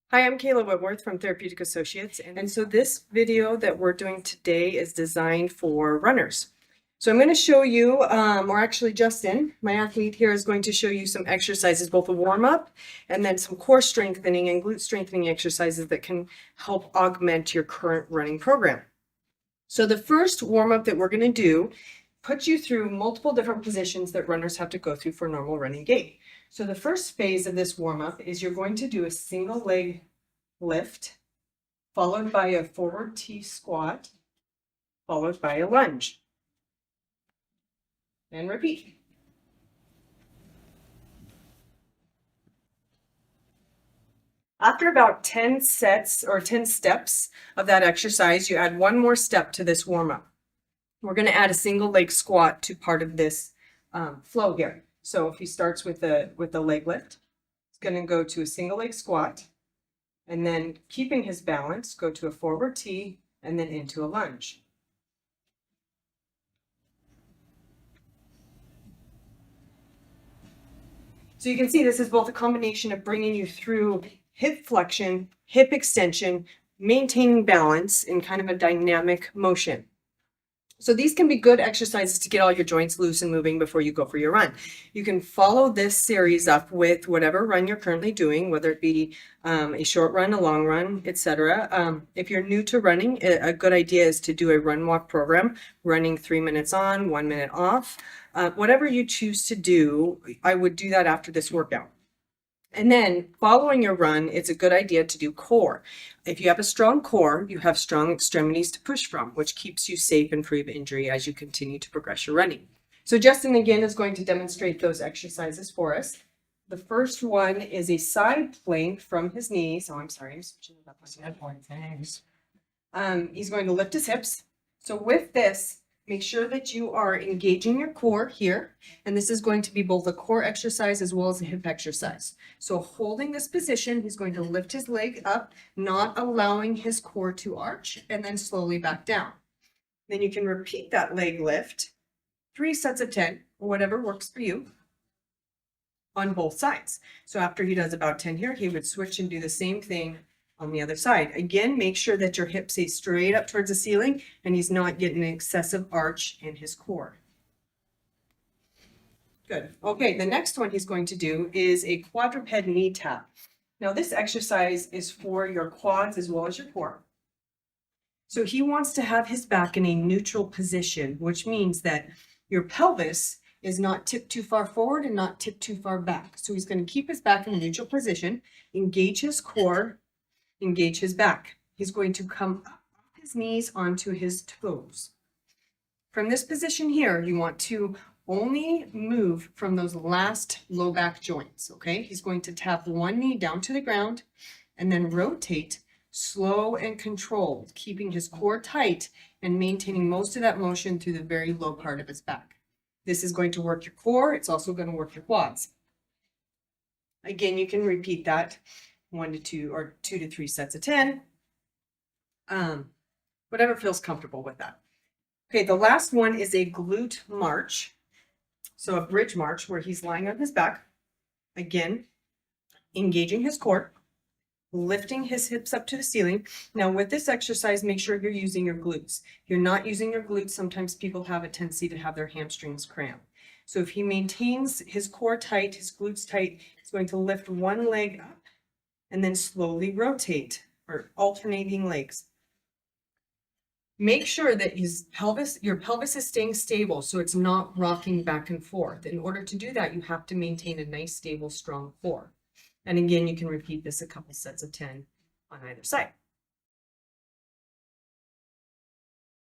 Hi, I'm Kayla Whitworth from Therapeutic Associates, and so this video that we're doing today is designed for runners. So I'm going to show you, or actually Justin, my athlete here, is going to show you some exercises, both a warm-up and then some core strengthening and glute strengthening exercises that can help augment your current running program. So the first warm-up that we're going to do puts you through multiple different positions that runners have to go through for normal running gait. So the first phase of this warm-up is you're going to do a single leg lift, followed by a forward T squat, followed by a lunge. And repeat. After about 10 sets or 10 steps of that exercise, you add one more step to this warm-up. We're going to add a single leg squat to part of this flow here. So if he starts with a leg lift, it's going to go to a single leg squat, and then keeping his balance, go to a forward T and then into a lunge. So you can see this is both a combination of bringing you through hip flexion, hip extension, maintaining balance in kind of a dynamic motion. So these can be good exercises to get all your joints loose and moving before you go for your run. You can follow this series up with whatever run you're currently doing, whether it be a short run, a long run, etc. If you're new to running, a good idea is to do a run walk program, running 3 minutes on, 1 minute off. Whatever you choose to do, I would do that after this workout. And then following your run, it's a good idea to do core. If you have a strong core, you have strong extremities to push from, which keeps you safe and free of injury as you continue to progress your running. So Justin again is going to demonstrate those exercises for us. The first one is a side plank from his knees. Oh, I'm sorry, I'm switching it up. He's going to lift his hips. So with this, make sure that you are engaging your core here, and this is going to be both a core exercise as well as a hip exercise. So holding this position, he's going to lift his leg up, not allowing his core to arch, and then slowly back down. Then you can repeat that leg lift, 3 sets of 10, or whatever works for you, on both sides. So after he does about 10 here, he would switch and do the same thing on the other side. Again, make sure that your hips stay straight up towards the ceiling and he's not getting an excessive arch in his core. Good. Okay, the next one he's going to do is a quadruped knee tap. Now this exercise is for your quads as well as your core. So he wants to have his back in a neutral position, which means that your pelvis is not tipped too far forward and not tipped too far back. So he's going to keep his back in a neutral position, engage his core, engage his back. He's going to come up his knees onto his toes. From this position here, you want to only move from those last low back joints, okay? He's going to tap one knee down to the ground and then rotate slow and controlled, keeping his core tight and maintaining most of that motion through the very low part of his back. This is going to work your core. It's also going to work your quads. Again, you can repeat that 1 to 2 or 2 to 3 sets of 10. Whatever feels comfortable with that. Okay, the last one is a glute march. So a bridge march where he's lying on his back. Again, engaging his core, lifting his hips up to the ceiling. Now with this exercise, make sure you're using your glutes. If you're not using your glutes, sometimes people have a tendency to have their hamstrings cramp. So if he maintains his core tight, his glutes tight, he's going to lift one leg up and then slowly rotate, or alternating legs. Make sure that your pelvis is staying stable so it's not rocking back and forth. In order to do that, you have to maintain a nice, stable, strong core. And again, you can repeat this a couple sets of 10 on either side.